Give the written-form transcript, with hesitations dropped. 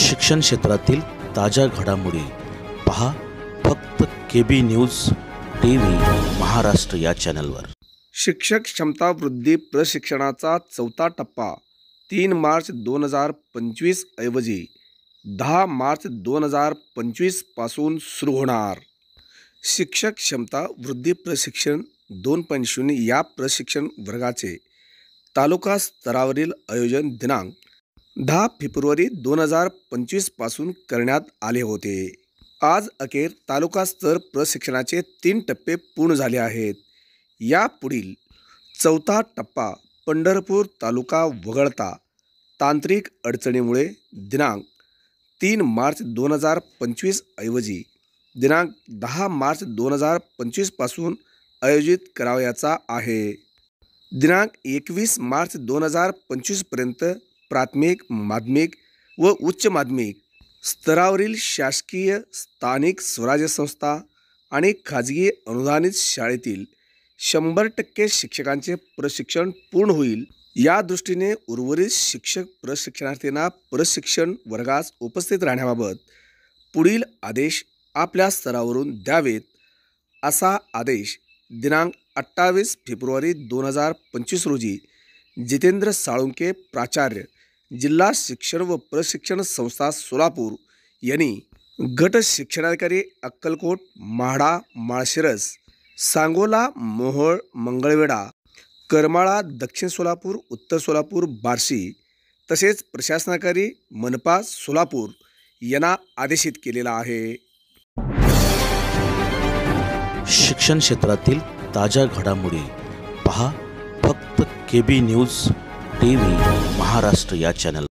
शिक्षण क्षेत्रातील ताज्या घडामोडी पहा फक्त KB न्यूज TV महाराष्ट्र या चॅनलवर। शिक्षक क्षमता वृद्धी प्रशिक्षणाचा चौथा टप्पा 3 मार्च 2025 ऐवजी 10 मार्च 2025 पासून सुरू होणार। शिक्षक क्षमता वृद्धी प्रशिक्षण 2.0 या प्रशिक्षण वर्गाचे तालुका स्तरावरील आयोजन दिनांक 10 फेब्रुवारी 2025 पासून करण्यात आले होते। आज अखेर तालुका स्तर प्रशिक्षणाचे 3 टप्पे पूर्ण झाले आहेत। या पुढील चौथा टप्पा पंढरपूर तालुका वगळता तांत्रिक अडचणीमुळे दिनांक 3 मार्च 2025 ऐवजी दिनांक 10 मार्च 2025 पासून आयोजित करावयाचा आहे। दिनांक 21 मार्च 2025 पर्यंत प्राथमिक, माध्यमिक व उच्च माध्यमिक स्तरावरील शासकीय, स्थानिक स्वराज्य संस्था आणि खाजगी अनुदानित शाळेतील 100% शिक्षकांचे प्रशिक्षण पूर्ण होईल। या दृष्टीने उर्वरित शिक्षक प्रशिक्षणार्थींना प्रशिक्षण वर्गास उपस्थित राहण्याबाबत पुढील आदेश आपल्या स्तरावरून द्यावेत, असा आदेश दिनांक 28 फेब्रुवारी 2025 रोजी जितेंद्र साळुंके, प्राचार्य, जिल्हा शिक्षण व प्रशिक्षण संस्था सोलापूर यांनी गट शिक्षणाधिकारी अक्कलकोट, म्हाडा, माळशिरस, सांगोला, मोहोळ, मंगळवेढा, करमाळा, दक्षिण सोलापूर, उत्तर सोलापूर, बार्शी तसेच प्रशासनाधिकारी मनपा सोलापूर यांना आदेशित केलेला आहे। शिक्षण क्षेत्रातील ताज्या घडामोडी पहा फक्त KB न्यूज TV महाराष्ट्र या चॅनल।